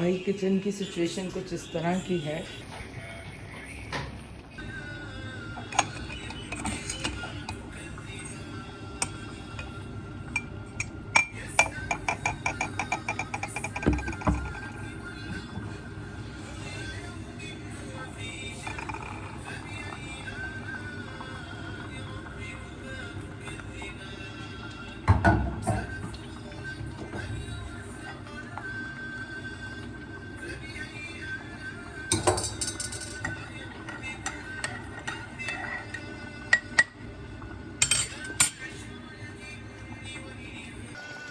भाई किचन की सिचुएशन कुछ इस तरह की है।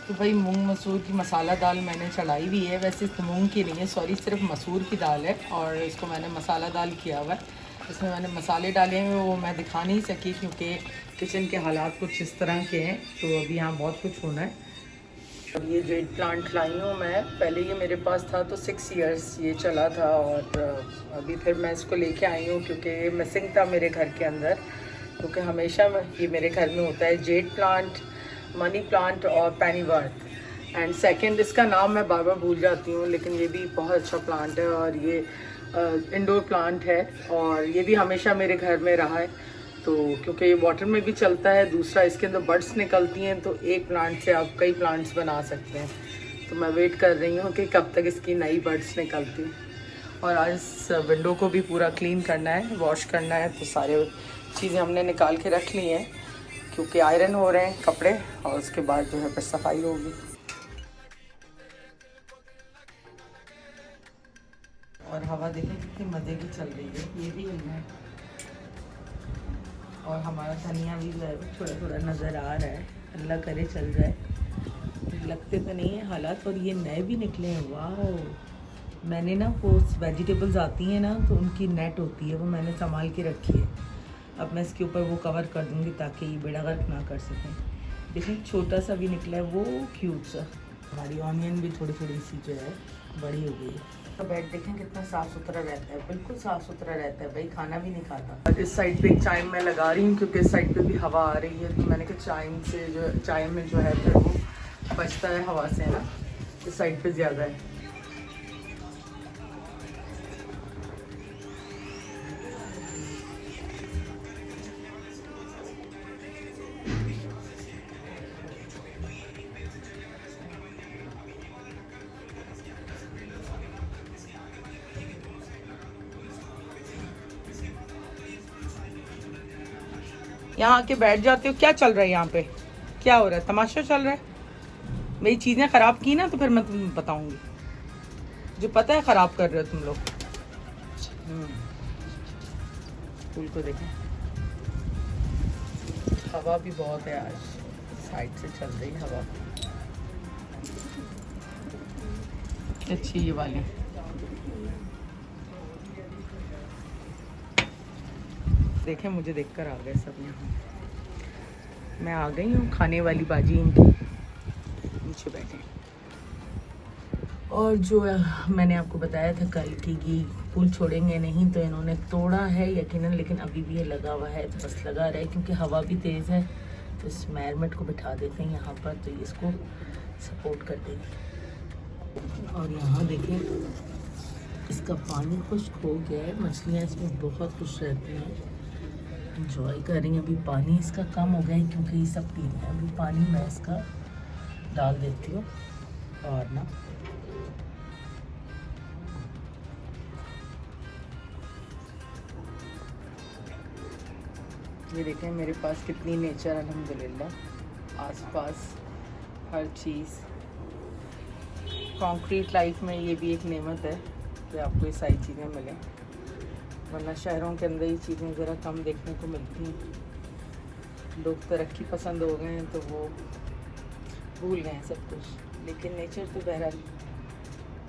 तो भाई मूंग मसूर की मसाला दाल मैंने चढ़ाई हुई है। वैसे मूंग की नहीं है, सॉरी, सिर्फ मसूर की दाल है और इसको मैंने मसाला दाल किया हुआ है। इसमें मैंने मसाले डाले हैं, वो मैं दिखा नहीं सकी क्योंकि किचन के हालात कुछ इस तरह के हैं। तो अभी यहाँ बहुत कुछ होना है। और ये जो प्लांट लाई हूँ मैं, पहले ये मेरे पास था तो 6 इयर्स ये चला था और अभी फिर मैं इसको लेके आई हूँ क्योंकि ये मिसिंग था मेरे घर के अंदर। क्योंकि हमेशा ये मेरे घर में होता है जेड प्लांट, मनी प्लांट और पेनीवर्थ। एंड सेकंड इसका नाम मैं बार बार भूल जाती हूँ, लेकिन ये भी बहुत अच्छा प्लांट है और ये इंडोर प्लांट है और ये भी हमेशा मेरे घर में रहा है। तो क्योंकि ये वाटर में भी चलता है, दूसरा इसके अंदर बड्स निकलती हैं, तो एक प्लांट से आप कई प्लांट्स बना सकते हैं। तो मैं वेट कर रही हूँ कि कब तक इसकी नई बड्स निकलती हैं। और आज इस विंडो को भी पूरा क्लीन करना है, वॉश करना है। तो सारे चीज़ें हमने निकाल के रख ली हैं क्योंकि आयरन हो रहे हैं कपड़े और उसके बाद जो है फिर सफाई होगी। और हवा देखें कितनी मज़े की चल रही है, ये भी हिलना है। और हमारा धनिया भी जो है थोड़ा थोड़ा नज़र आ रहा है, अल्लाह करे चल जाए। लगते तो नहीं है हालात। और ये नए भी निकले हैं, वाह। मैंने ना वो वेजिटेबल्स आती हैं ना, तो उनकी नेट होती है, वो मैंने संभाल के रखी है। अब मैं इसके ऊपर वो कवर कर दूँगी ताकि ये बेड़ा गर्क ना कर सकें। देखिए छोटा सा भी निकला है, वो क्यूट सा। हमारी ऑनियन भी थोड़ी थोड़ी सी जो है बड़ी हो गई है। तो बेड देखें कितना साफ़ सुथरा रहता है, बिल्कुल साफ़ सुथरा रहता है। भाई खाना भी नहीं खाता। और इस साइड पे एक चाइम मैं लगा रही हूँ क्योंकि इस साइड पे भी हवा आ रही है। तो मैंने कहा चाइम से जो चाइम में जो है फिर वो बचता है हवा से, है ना। इस साइड पे ज़्यादा है। यहाँ आके बैठ जाते हो, क्या चल रहा है यहाँ पे, क्या हो रहा है, तमाशा चल रहा है। मेरी चीज़ें ख़राब की ना तो फिर मैं तुम्हें बताऊँगी। जो पता है ख़राब कर रहे हो तुम लोग। फूल को देखें, हवा भी बहुत है आज, साइड से चल रही है हवा अच्छी ये वाली। देखें मुझे देखकर आ गए सब यहाँ। मैं आ गई हूँ, खाने वाली बाजी इनकी नीचे बैठे। और जो मैंने आपको बताया था कल की कि फूल छोड़ेंगे नहीं, तो इन्होंने तोड़ा है यकीनन, लेकिन अभी भी ये लगा हुआ है। तो बस लगा रहा है क्योंकि हवा भी तेज़ है। तो इस मैरमेट को बिठा देते हैं यहाँ पर, तो ये इसको सपोर्ट कर देगी। और यहाँ देखें इसका पानी खुश्क हो गया है, मछलियाँ इसमें बहुत खुश रहती हैं, इंजॉय कर रही हैं। अभी पानी इसका कम हो गया है क्योंकि ये सब पी रहे हैं। अभी पानी मैं इसका डाल देती हूँ। और ना ये देखें मेरे पास कितनी नेचर अल्हम्दुलिल्लाह, आसपास हर चीज़। कंक्रीट लाइफ में ये भी एक नेमत है कि आपको ये सारी चीज़ें मिलें, वरना शहरों के अंदर ये चीज़ें ज़रा कम देखने को मिलती हैं। लोग तरक्की पसंद हो गए हैं तो वो भूल गए हैं सब कुछ। लेकिन नेचर तो बहरहाल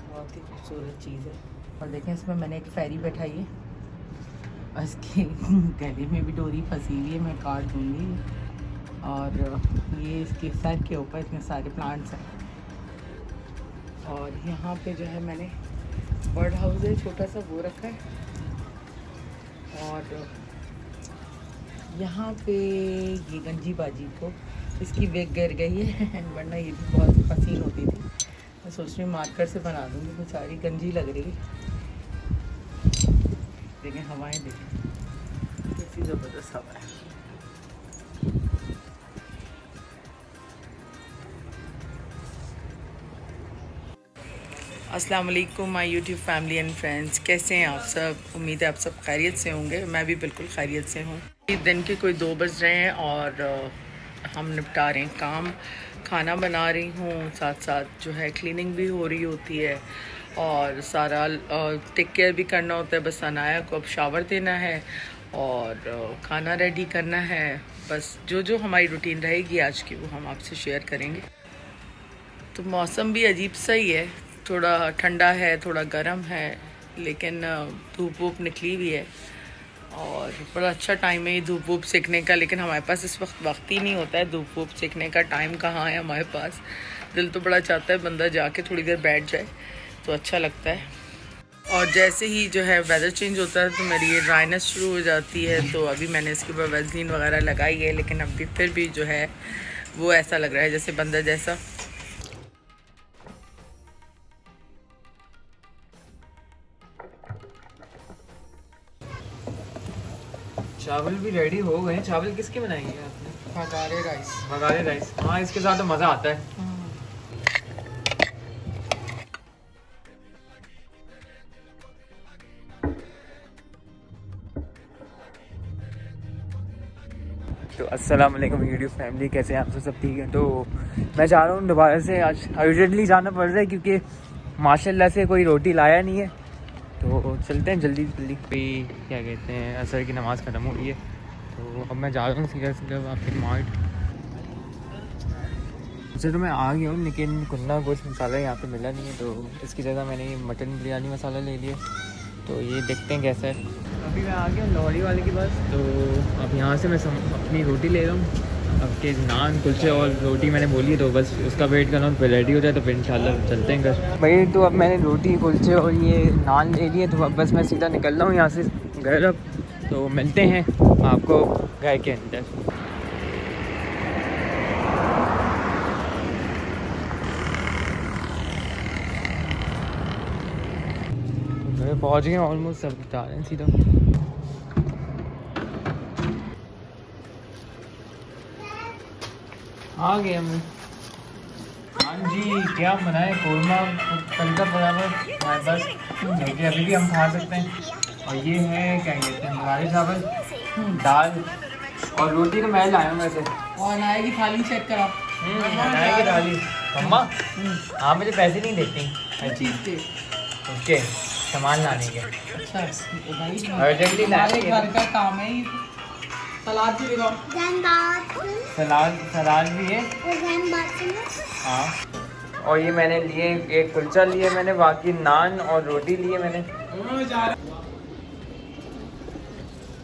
बहुत ही खूबसूरत चीज़ है। और देखें इसमें मैंने एक फेरी बैठाई है और इसके गले में भी डोरी फंसी हुई है, मैं काट दूँगी। और ये इसके सर के ऊपर इतने सारे प्लांट्स हैं। और यहाँ पे जो है मैंने बर्ड हाउस है छोटा सा, वो रखा है। और यहाँ पे ये गंजी बाजी को इसकी वेग गिर गई है वरना ये भी बहुत हसीन होती थी। मैं सोच रही हूँ मार्कर से बना दूँगी, बेचारी गंजी लग रही है। देखें हवाएं, देखें कैसी ज़बरदस्त हवा है। अस्सलाम वालेकुम my YouTube family and friends, कैसे हैं आप सब? उम्मीद है आप सब खैरियत से होंगे। मैं भी बिल्कुल खैरियत से हूँ। दिन के कोई 2 बज रहे हैं और हम निपटा रहे हैं काम। खाना बना रही हूँ, साथ साथ जो है क्लीनिंग भी हो रही होती है और सारा टेक केयर भी करना होता है। बस अनाया को अब शावर देना है और खाना रेडी करना है। बस जो जो हमारी रूटीन रहेगी आज की वो हम आपसे शेयर करेंगे। तो मौसम भी अजीब सा ही है, थोड़ा ठंडा है, थोड़ा गर्म है, लेकिन धूप वूप निकली हुई है और बड़ा अच्छा टाइम है ये धूप वूप सेकने का। लेकिन हमारे पास इस वक्त ही नहीं होता है धूप वूप सेकने का। टाइम कहाँ है हमारे पास। दिल तो बड़ा चाहता है बंदा जाके थोड़ी देर बैठ जाए तो अच्छा लगता है। और जैसे ही जो है वेदर चेंज होता है तो मेरी ये ड्राइनेस शुरू हो जाती है। तो अभी मैंने इसके ऊपर वैसलीन वगैरह लगाई है, लेकिन अभी फिर भी जो है वो ऐसा लग रहा है जैसे बंदा जैसा। चावल भी रेडी हो गए। चावल किसके बनाएंगे आपने? बघारे राइस। बघारे राइस, हाँ इसके साथ तो मज़ा आता है। तो अस्सलाम वालेकुम यूट्यूब फैमिली, कैसे हैं आप सब ठीक है? तो मैं चाह रहा हूँ दोबारा से आज अर्जेंटली जाना पड़ रहा है क्योंकि माशाल्लाह से कोई रोटी लाया नहीं है। तो चलते हैं जल्दी जल्दी। भी क्या कहते हैं, असर की नमाज़ ख़त्म हो गई है तो अब मैं जा रहा हूँ सीधा सीधा आपके मार्ट। वैसे तो मैं आ गया हूँ लेकिन कुन्ना गोश्त मसाला यहाँ पे मिला नहीं है, तो इसकी जगह मैंने ये मटन बिरयानी मसाला ले लिया। तो ये देखते हैं कैसा है। अभी मैं आ गया लॉरी वाले के पास, तो अब यहाँ से मैं अपनी रोटी ले रहा हूँ। अब के नान कुलचे और रोटी मैंने बोली, तो बस उसका वेट कर रहा हूँ, फिर रेडी हो जाए तो फिर इंशाल्लाह चलते हैं घर भाई। तो अब मैंने रोटी कुलचे और ये नान ले लिए, तो अब बस मैं सीधा निकल रहा हूँ यहाँ से घर। अब तो मिलते हैं आपको घर के अंदर। घर पहुँच गए ऑलमोस्ट, सब बता रहे हैं सीधा। आ गए हम। हाँ जी, क्या बनाए? कोरमा कल का बराबर हमारे पास, देखिए अभी भी हम खा सकते हैं। और ये है क्या कहते हैं, बघारे चावल, दाल और रोटी। तो मैं लाया हूँ वैसे। और अनाया की थाली चेक करा। अनाया की थाली। मम्मा आप मुझे पैसे नहीं देती हर चीज़ के उसके सामान लाने के। अच्छा तो भाई अर्जेंटली हमारे घर का काम है ये। सलाद भी लगाओ। सलाद भी है। हाँ, और ये मैंने लिए एक कुलचा लिए मैंने, बाकी नान और रोटी लिए मैंने।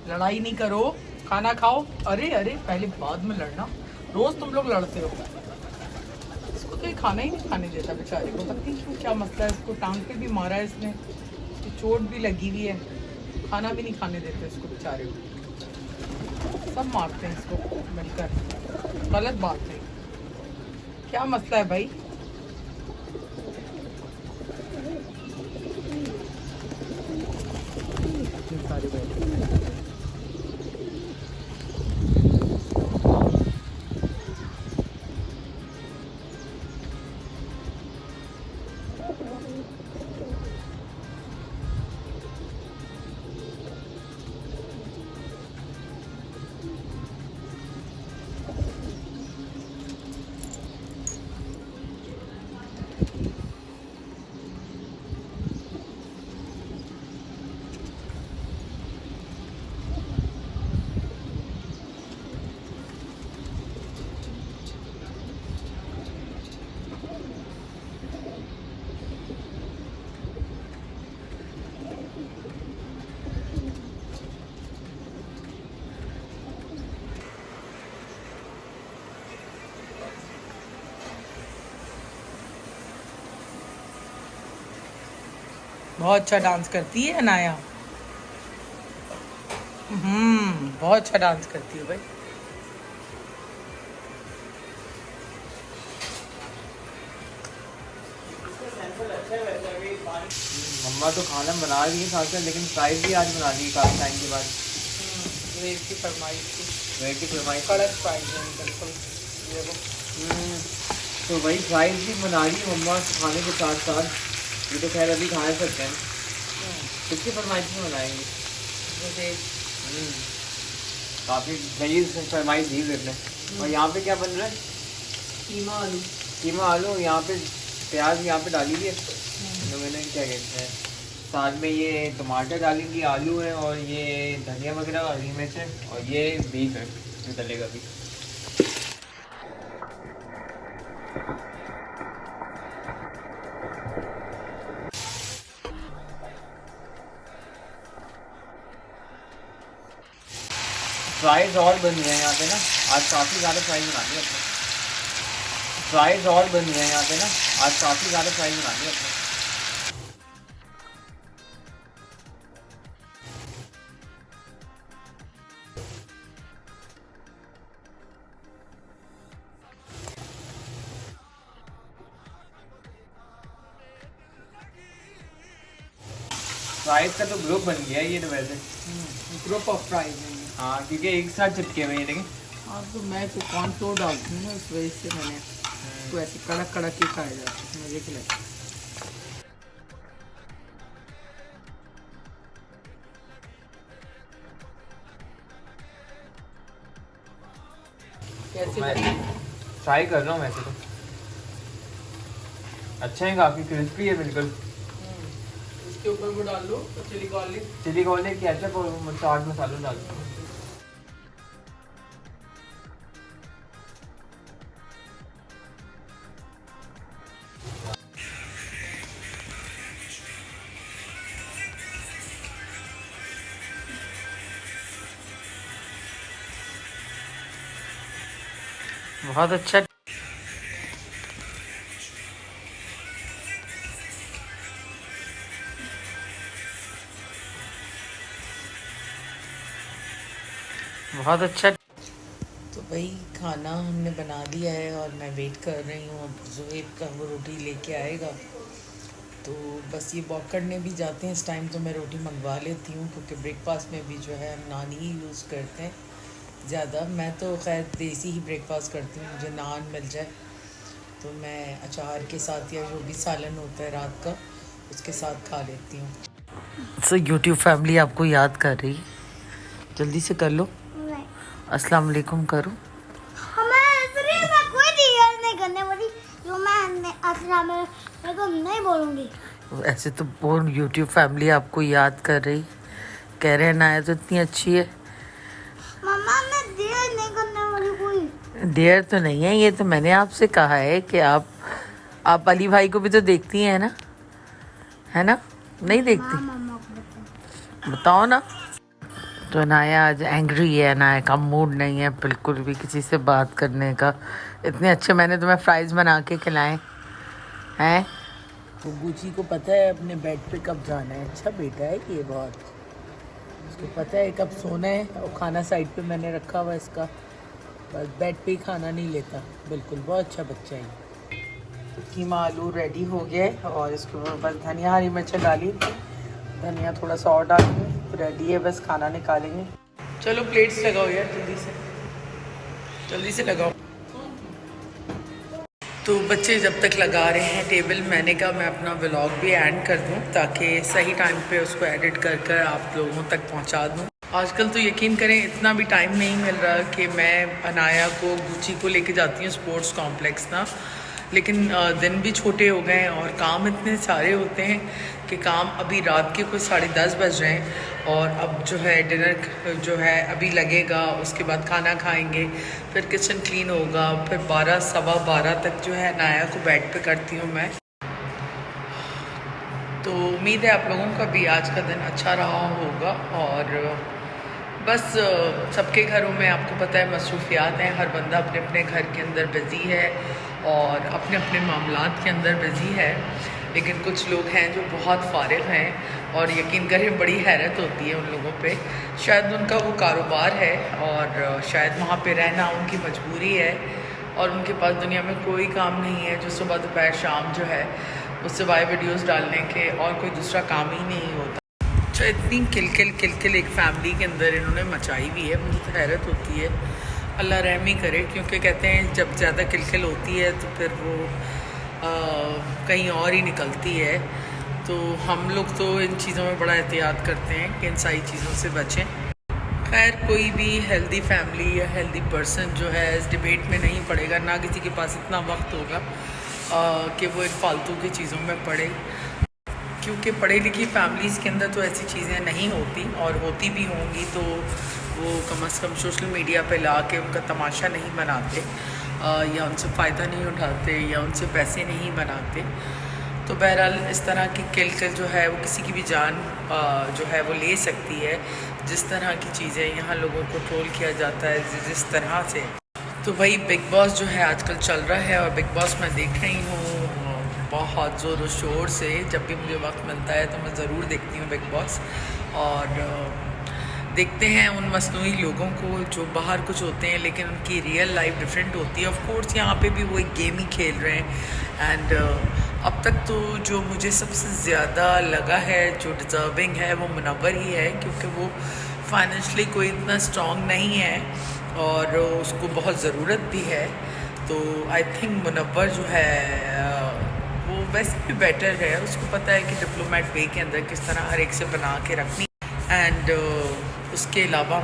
लड़ाई नहीं करो, खाना खाओ। अरे अरे पहले बाद में लड़ना, रोज तुम लोग लड़ते हो। इसको तो ये खाना ही नहीं खाने देता बेचारे को, पता नहीं क्या मसला है। इसको टांग पे भी मारा है इसने, इसकी चोट भी लगी हुई है, खाना भी नहीं खाने देते इसको बेचारे को। सब मारते हैं इसको मिलकर, गलत बात है। क्या मसला है भाई? बहुत अच्छा डांस करती है अनाया। बहुत अच्छा डांस करती है भाई। मम्मा तो खाना बना रही है साथ साथ, लेकिन फ्राइज भी आज बना दी काफ़ी टाइम के बाद। वेट की फरमाइश थी, वेट की फरमाइश। कड़क फ्राइज है बिल्कुल। ये वो तो वही फ्राइज भी बना रही है मम्मा खाने के साथ साथ। ये तो खैर अभी खा सकते हैं। किसकी फरमाइश में बनाएंगे? मुझे काफ़ी नई फरमाइश दी फिर ने। और यहाँ पे क्या बन रहा है? कीमा आलू। कीमा आलू। यहाँ पे प्याज यहाँ पे डाली है तो मैंने क्या कहते हैं, साथ में ये टमाटर डालेंगी, आलू है और ये धनिया वगैरह, हरी मिर्च है और ये बीफ है जो डलेगा भी। फ्राइज और बन रहे हैं यहाँ पे ना, आज काफ़ी ज़्यादा फ्राइज बनानी है अपने। फ्राइज और बन रहे हैं यहाँ पे ना, आज काफ़ी ज़्यादा फ्राइज बनानी है अपने। फ्राइज का तो ग्रुप बन गया है ये तो वैसे। ग्रुप ऑफ फ्राइज है ये। हाँ क्योंकि एक साथ चिपके हुए हैं लेकिन। हाँ तो मैं तो कॉर्नफ्लोर डालती हूँ ना, इस वजह से मैंने तो ऐसे कड़क कड़क ही खाए जाते हैं, मज़े के लगते हैं। कैसे मैं बने? ट्राई कर रहा हूँ वैसे तो अच्छा है, काफ़ी क्रिस्पी है बिल्कुल। इसके ऊपर वो डाल लो chilli garlic. Chilli garlic, ketchup और चाट मसाला डाल दो। बहुत अच्छा। बहुत अच्छा। तो भाई खाना हमने बना दिया है और मैं वेट कर रही हूँ, अब ज़ुहैब का वो रोटी लेके आएगा। तो बस ये वॉक करने भी जाते हैं इस टाइम, तो मैं रोटी मंगवा लेती हूँ क्योंकि ब्रेकफास्ट में भी जो है हम नान ही यूज़ करते हैं ज़्यादा। मैं तो खैर देसी ही ब्रेकफास्ट करती हूँ, मुझे नान मिल जाए तो मैं अचार के साथ या जो भी सालन होता है रात का उसके साथ खा लेती हूँ। सो यूट्यूब फैमिली आपको याद कर रही, जल्दी से कर लो। अस्सलाम वालेकुम करो। मैं कोई रियल नहीं करने वाली, जो मैं अस्सलाम वालेकुम नहीं बोलूँगी। ऐसे तो पूर्ण यूट्यूब फैमिली आपको याद कर रही, कह रहे हैं नाया तो इतनी अच्छी है। मम्मा मैं रियल नहीं करने वाली कोई। डेयर तो नहीं है, ये तो मैंने आपसे कहा है कि आप अली भाई को भी तो देखती हैं ना, है ना? नहीं देखती? मम्मा को बताओ ना। तो नाया आज एंग्री है, नाया का मूड नहीं है बिल्कुल भी किसी से बात करने का। इतने अच्छे मैंने तुम्हें फ्राइज़ बना के खिलाए हैं। तो गुची को पता है अपने बेड पे कब जाना है। अच्छा बेटा है ये बहुत, उसको पता है कब सोना है और खाना साइड पे मैंने रखा हुआ है इसका, बस बेड पे ही खाना नहीं लेता बिल्कुल। बहुत अच्छा बच्चा है। तो कीमा आलू रेडी हो गया है और इसके ऊपर बस धनिया हरी मिर्च डाली, धनिया थोड़ा सा और डालेंगे तो रेडी है, बस खाना निकालेंगे। चलो प्लेट्स लगाओ यार जल्दी से लगाओ। तो बच्चे जब तक लगा रहे हैं टेबल, मैंने कहा मैं अपना व्लॉग भी एंड कर दूं ताकि सही टाइम पे उसको एडिट कर कर आप लोगों तक पहुंचा दूं। आजकल तो यकीन करें इतना भी टाइम नहीं मिल रहा कि मैं अनाया को गुची को लेके जाती हूँ स्पोर्ट्स कॉम्प्लेक्स ना, लेकिन दिन भी छोटे हो गए हैं और काम इतने सारे होते हैं कि काम अभी रात के कोई 10:30 बज रहे हैं और अब जो है डिनर जो है अभी लगेगा, उसके बाद खाना खाएंगे, फिर किचन क्लीन होगा, फिर 12 सवा 12 तक जो है नाया को बेड पे करती हूँ मैं। तो उम्मीद है आप लोगों का भी आज का दिन अच्छा रहा होगा और बस सबके घरों में आपको पता है मसरूफियात हैं, हर बंदा अपने अपने घर के अंदर बिज़ी है और अपने अपने मामलात के अंदर बिज़ी है, लेकिन कुछ लोग हैं जो बहुत फारिग हैं और यकीन करें बड़ी हैरत होती है उन लोगों पे। शायद उनका वो कारोबार है और शायद वहाँ पे रहना उनकी मजबूरी है और उनके पास दुनिया में कोई काम नहीं है जो सुबह दोपहर शाम जो है उससे वाई वीडियोस डालने के, और कोई दूसरा काम ही नहीं होता। अच्छा, इतनी किलकिल एक फैमिली के अंदर इन्होंने मचाई हुई है, मुझे तो हैरत होती है। अल्लाह रहम ही करे, क्योंकि कहते हैं जब ज़्यादा किलकिल होती है तो फिर वो कहीं और ही निकलती है। तो हम लोग तो इन चीज़ों में बड़ा एहतियात करते हैं कि इन सारी चीज़ों से बचें। खैर, कोई भी हेल्दी फैमिली या हेल्दी पर्सन जो है इस डिबेट में नहीं पड़ेगा, ना किसी के पास इतना वक्त होगा कि वो इन फालतू की चीज़ों में पड़े, क्योंकि पढ़ी लिखी फैमिलीज़ के अंदर तो ऐसी चीज़ें नहीं होती, और होती भी होंगी तो वो कम से कम सोशल मीडिया पे ला के उनका तमाशा नहीं बनाते, या उनसे फ़ायदा नहीं उठाते, या उनसे पैसे नहीं बनाते। तो बहरहाल इस तरह की किलकिल जो है वो किसी की भी जान जो है वो ले सकती है। जिस तरह की चीज़ें यहाँ लोगों को ट्रोल किया जाता है जिस तरह से, तो वही बिग बॉस जो है आजकल चल रहा है, और बिग बॉस मैं देख रही हूँ बहुत ज़ोर और शोर से। जब भी मुझे वक्त मिलता है तो मैं ज़रूर देखती हूँ बिग बॉस, और देखते हैं उन मसनूई लोगों को जो बाहर कुछ होते हैं लेकिन उनकी रियल लाइफ डिफरेंट होती है। ऑफ कोर्स यहाँ पे भी वो एक गेम ही खेल रहे हैं। एंड अब तक तो जो मुझे सबसे ज़्यादा लगा है जो डिज़र्विंग है वो मुनव्वर ही है, क्योंकि वो फाइनेंशली कोई इतना स्ट्रॉन्ग नहीं है और उसको बहुत ज़रूरत भी है। तो आई थिंक मुनव्वर जो है वो वैसे भी बेटर है, उसको पता है कि डिप्लोमेट वे के अंदर किस तरह हर एक से बना के रखनी। एंड उसके अलावा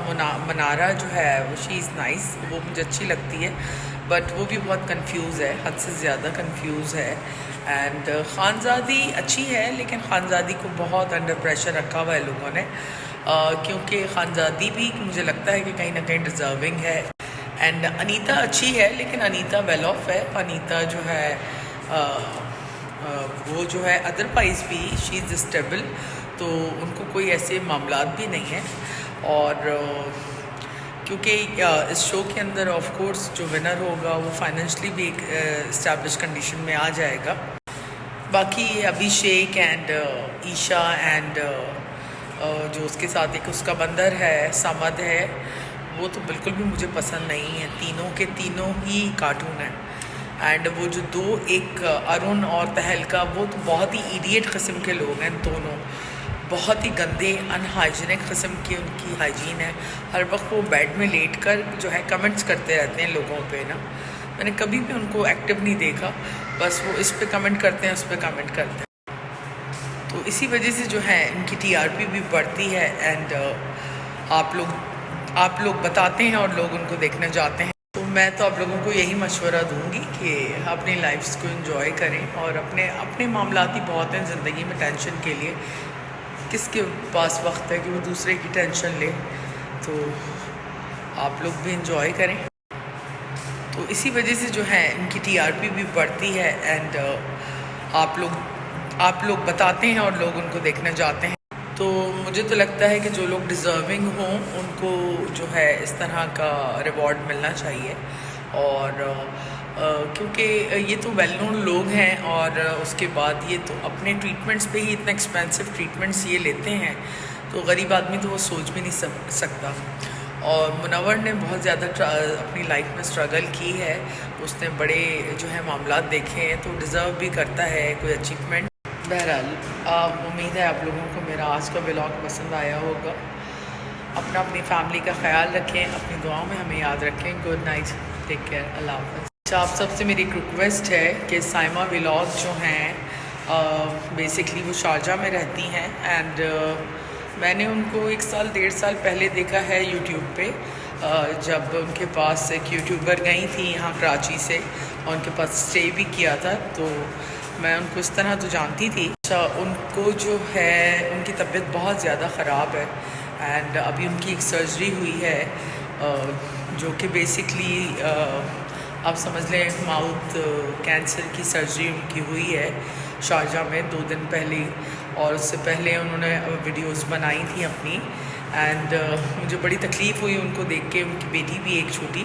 मनारा जो है वो शी इज़ नाइस, वो मुझे अच्छी लगती है, बट वो भी बहुत कंफ्यूज है, हद से ज़्यादा कंफ्यूज है। एंड खानज़ादी अच्छी है, लेकिन खानज़ादी को बहुत अंडर प्रेशर रखा हुआ है लोगों ने, क्योंकि खानज़ादी भी मुझे लगता है कि कहीं ना कहीं डिज़र्विंग है। एंड अनीता अच्छी है, लेकिन अनीता वेल ऑफ है। अनीता जो है वो जो है अदरवाइज़ भी शी इज़ स्टेबल, तो उनको कोई ऐसे मामलात भी नहीं हैं। और क्योंकि इस शो के अंदर ऑफ कोर्स जो विनर होगा वो फाइनेंशली भी एक इस्टेब्लिश कंडीशन में आ जाएगा। बाकी अभिषेक एंड ईशा एंड जो उसके साथ एक उसका बंदर है समद है, वो तो बिल्कुल भी मुझे पसंद नहीं है। तीनों के तीनों ही कार्टून हैं। एंड वो जो दो, एक अरुण और तहलका, वो तो बहुत ही इडियट किस्म के लोग हैं दोनों, बहुत ही गंदे अनहाइजीनिक किस्म की उनकी हाइजीन है। हर वक्त वो बेड में लेट कर जो है कमेंट्स करते रहते हैं लोगों पे ना। मैंने कभी भी उनको एक्टिव नहीं देखा, बस वो इस पे कमेंट करते हैं, उस पे कमेंट करते हैं। तो इसी वजह से जो है इनकी TRP भी बढ़ती है। एंड आप लोग बताते हैं और लोग उनको देखने जाते हैं। तो मैं तो आप लोगों को यही मशवरा दूंगी कि अपनी लाइफ्स को एंजॉय करें, और अपने मामलात ही बहुत हैं ज़िंदगी में टेंशन के लिए। किसके पास वक्त है कि वो दूसरे की टेंशन ले, तो आप लोग भी इंजॉय करें। तो इसी वजह से जो है इनकी TRP भी बढ़ती है। एंड आप लोग बताते हैं और लोग उनको देखने जाते हैं। तो मुझे तो लगता है कि जो लोग डिज़र्विंग हों उनको जो है इस तरह का रिवॉर्ड मिलना चाहिए। और क्योंकि ये तो वेल नोन लोग हैं, और उसके बाद ये तो अपने ट्रीटमेंट्स पे ही इतना एक्सपेंसिव ट्रीटमेंट्स ये लेते हैं, तो गरीब आदमी तो वो सोच भी नहीं सकता। और मुनव्वर ने बहुत ज़्यादा अपनी लाइफ में स्ट्रगल की है, उसने बड़े जो है मामलात देखे हैं, तो डिज़र्व भी करता है कोई अचीवमेंट। बहरहाल उम्मीद है आप लोगों को मेरा आज का व्लॉग पसंद आया होगा। अपनी फैमिली का ख्याल रखें, अपनी दुआओं में हमें याद रखें। गुड नाइट, टेक केयर, अल्लाह हाफ़िज़। अच्छा, आप सबसे मेरी एक रिक्वेस्ट है कि साइमा व्लॉग जो हैं बेसिकली वो शारजा में रहती हैं। एंड मैंने उनको 1 साल 1.5 साल पहले देखा है यूट्यूब पे, जब उनके पास एक यूट्यूबर गई थी यहाँ कराची से, और उनके पास स्टे भी किया था, तो मैं उनको इस तरह तो जानती थी। अच्छा, उनको जो है उनकी तबीयत बहुत ज़्यादा ख़राब है, एंड अभी उनकी एक सर्जरी हुई है जो कि बेसिकली आप समझ लें माउथ कैंसर की सर्जरी उनकी हुई है शारजा में 2 दिन पहले। और उससे पहले उन्होंने वीडियोस बनाई थी अपनी। एंड मुझे बड़ी तकलीफ़ हुई उनको देख के। उनकी बेटी भी एक छोटी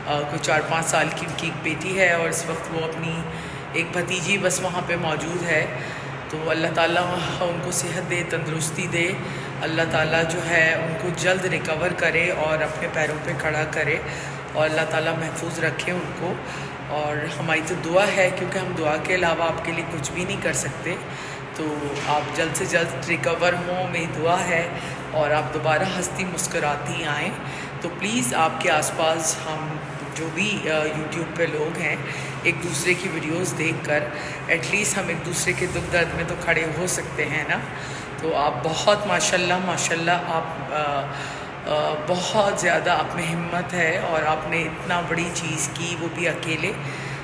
कोई 4-5 साल की उनकी एक बेटी है, और इस वक्त वो अपनी एक भतीजी बस वहाँ पे मौजूद है। तो अल्लाह ताला उनको सेहत दे, तंदुरुस्ती दे। अल्लाह ताला जो है उनको जल्द रिकवर करे और अपने पैरों पे खड़ा करे। और अल्लाह ताला महफूज रखे उनको। और हमारी तो दुआ है, क्योंकि हम दुआ के अलावा आपके लिए कुछ भी नहीं कर सकते। तो आप जल्द से जल्द रिकवर हों, मेरी दुआ है, और आप दोबारा हंसती मुस्कुराती आएँ। तो प्लीज़ आपके आसपास हम जो भी यूट्यूब पे लोग हैं, एक दूसरे की वीडियोस देखकर एटलीस्ट हम एक दूसरे के दुख दर्द में तो खड़े हो सकते हैं ना। तो आप बहुत माशाल्लाह माशाल्लाह, आप बहुत ज़्यादा आप में हिम्मत है और आपने इतना बड़ी चीज़ की, वो भी अकेले।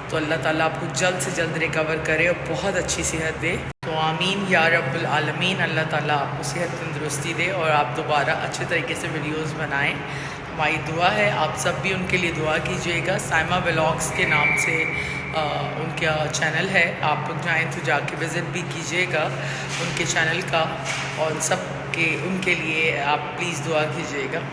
तो अल्लाह ताला आपको जल्द से जल्द रिकवर करे और बहुत अच्छी सेहत दे। तो आमीन या रब्बुल आलमीन। अल्लाह ताला आपको सेहत तंदुरुस्ती दे और आप दोबारा अच्छे तरीके से वीडियोस बनाएं। हमारी दुआ है, आप सब भी उनके लिए दुआ कीजिएगा। साइमा व्लॉग्स के नाम से उनका चैनल है, आप लोग जाएँ तो जाके विज़िट भी कीजिएगा उनके चैनल का, और सब के उनके लिए आप प्लीज़ दुआ कीजिएगा।